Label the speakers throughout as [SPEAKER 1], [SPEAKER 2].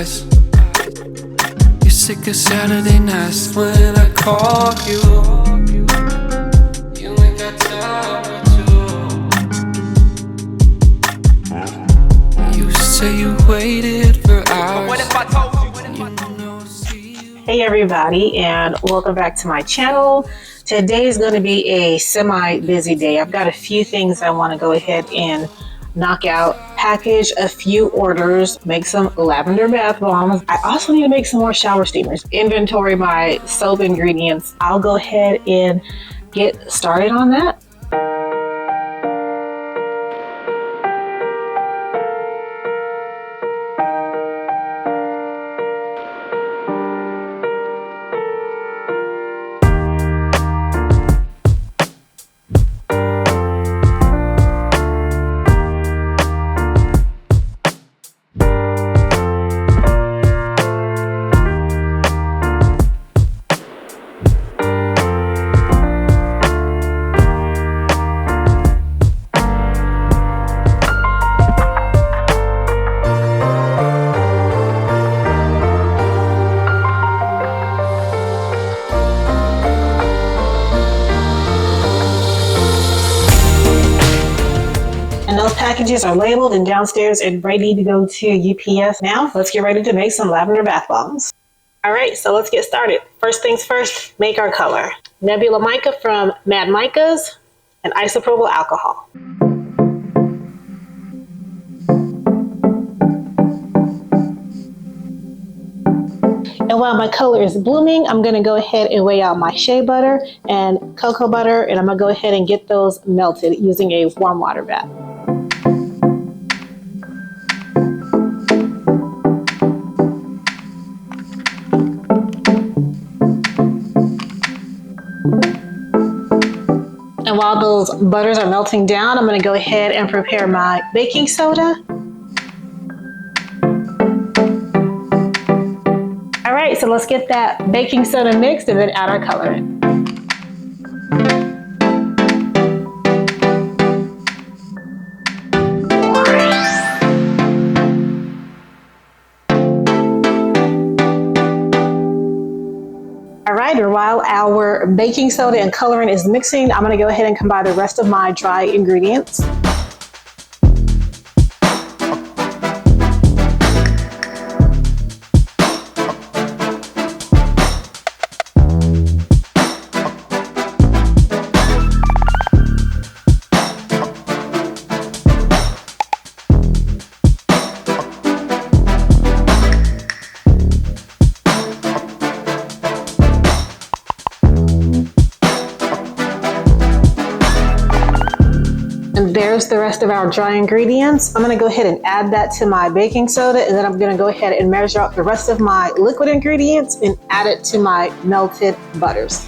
[SPEAKER 1] goodbyes. You're sick of Saturday nights when I call you. You ain't got time to. You say you waited for hours. What if I told you?
[SPEAKER 2] Hey everybody, and welcome back to my channel. Today is going to be a semi-busy day. I've got a few things I want to go ahead and knock out, package a few orders, make some lavender bath bombs. I also need to make some more shower steamers, inventory my soap ingredients. I'll go ahead and get started on that. And those packages are labeled and downstairs and ready to go to UPS. Now, let's get ready to make some lavender bath bombs. All right, so let's get started. First things first, make our color. Nebula Mica from Mad Micas and isopropyl alcohol. And while my color is blooming, I'm gonna go ahead and weigh out my shea butter and cocoa butter, and I'm gonna go ahead and get those melted using a warm water bath. And while those butters are melting down, I'm gonna go ahead and prepare my baking soda. All right, so let's get that baking soda mixed and then add our color in. All right, and while our baking soda and coloring is mixing, I'm gonna go ahead and combine the rest of my dry ingredients. And there's the rest of our dry ingredients. I'm gonna go ahead and add that to my baking soda, and then I'm gonna go ahead and measure out the rest of my liquid ingredients and add it to my melted butters.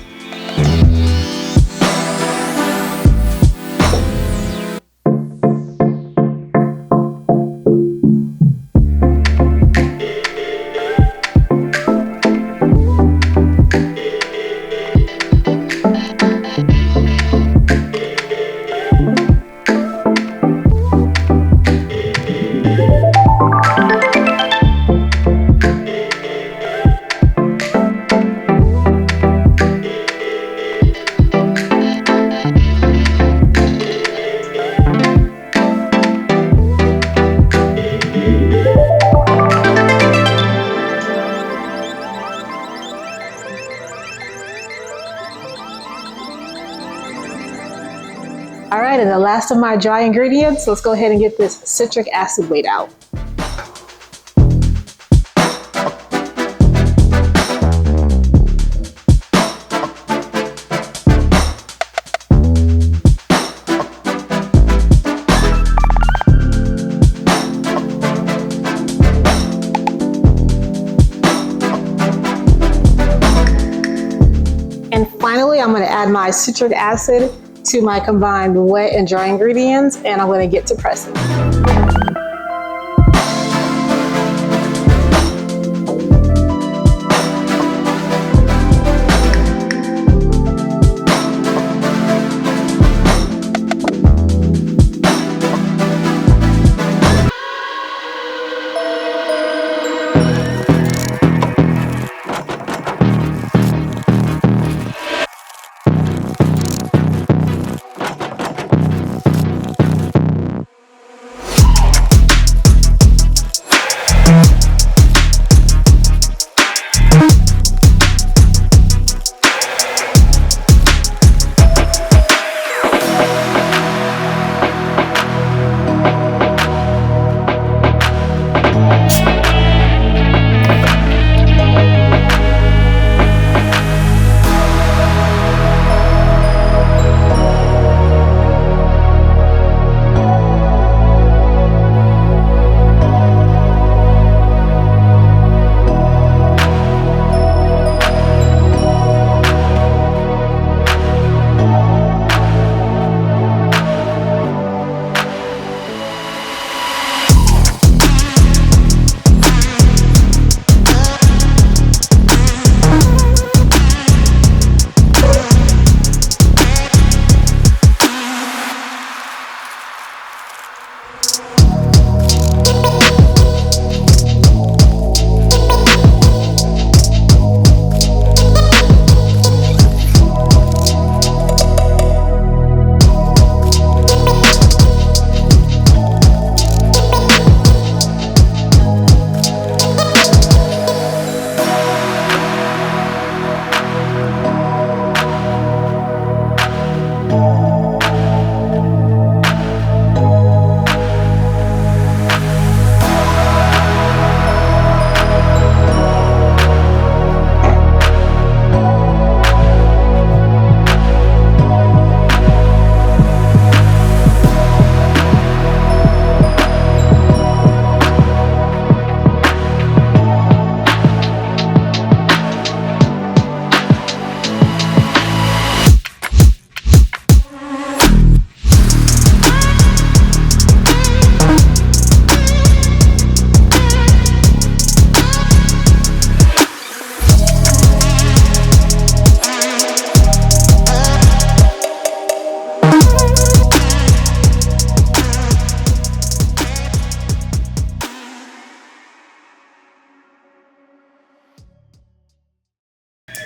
[SPEAKER 2] All right, and the last of my dry ingredients, let's go ahead and get this citric acid weighed out. And finally, I'm going to add my citric acid to my combined wet and dry ingredients, and I'm going to get to pressing.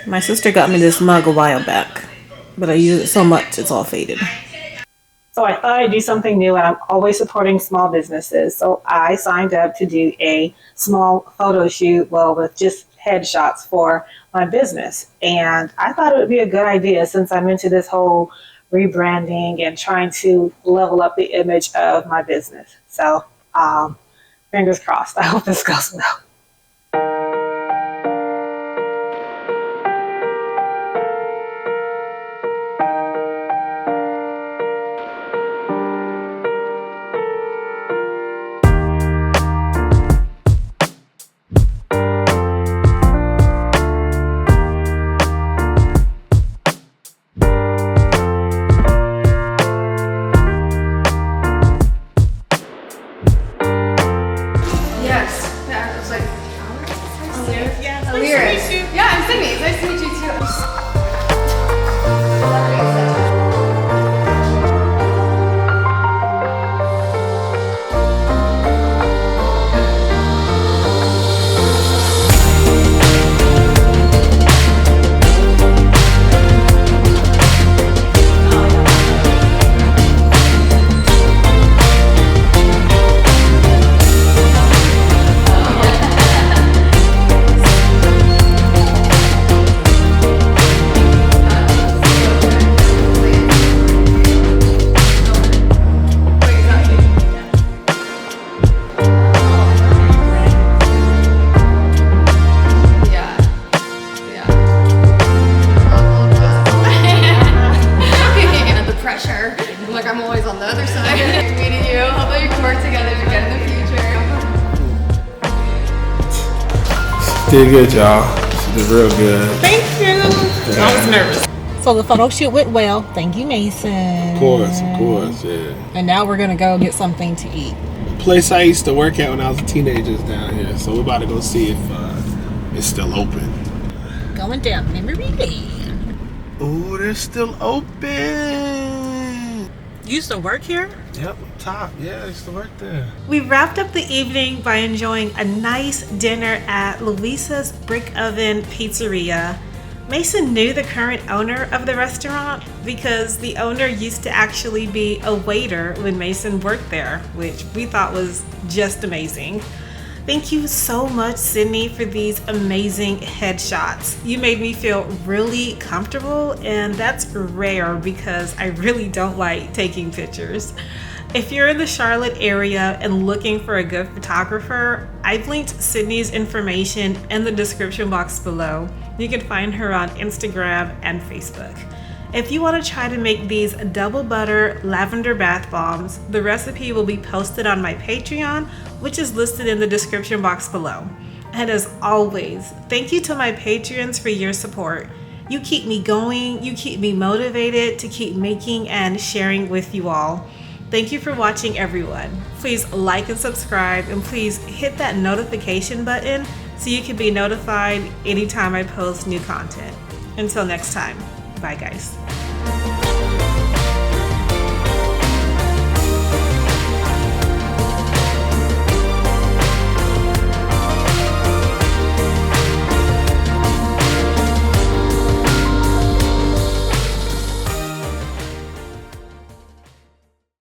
[SPEAKER 3] My sister got me this mug a while back, but I use it so much it's all faded.
[SPEAKER 2] So I thought I'd do something new, and I'm always supporting small businesses. So I signed up to do a small photo shoot, well, with just headshots for my business. And I thought it would be a good idea since I'm into this whole rebranding and trying to level up the image of my business. So fingers crossed. I hope this goes well.
[SPEAKER 4] Did good, y'all. She did real good.
[SPEAKER 3] Thank you. Yeah. I was nervous. So the photo shoot went well. Thank you, Mason.
[SPEAKER 4] Of course, yeah.
[SPEAKER 3] And now we're gonna go get something to eat.
[SPEAKER 4] Place I used to work at when I was a teenager is down here, so we're about to go see if it's still open.
[SPEAKER 3] Going down memory lane.
[SPEAKER 4] Ooh, they're still open.
[SPEAKER 3] You used to work here?
[SPEAKER 4] Yep, top. Yeah, I used to work there.
[SPEAKER 2] We wrapped up the evening by enjoying a nice dinner at Luisa's Brick Oven Pizzeria. Mason knew the current owner of the restaurant because the owner used to actually be a waiter when Mason worked there, which we thought was just amazing. Thank you so much, Sydney, for these amazing headshots. You made me feel really comfortable, and that's rare because I really don't like taking pictures. If you're in the Charlotte area and looking for a good photographer, I've linked Sydney's information in the description box below. You can find her on Instagram and Facebook. If you want to try to make these double butter lavender bath bombs, the recipe will be posted on my Patreon, which is listed in the description box below. And as always, thank you to my Patreons for your support. You keep me going, you keep me motivated to keep making and sharing with you all. Thank you for watching, everyone. Please like and subscribe, and please hit that notification button so you can be notified anytime I post new content. Until next time, bye guys.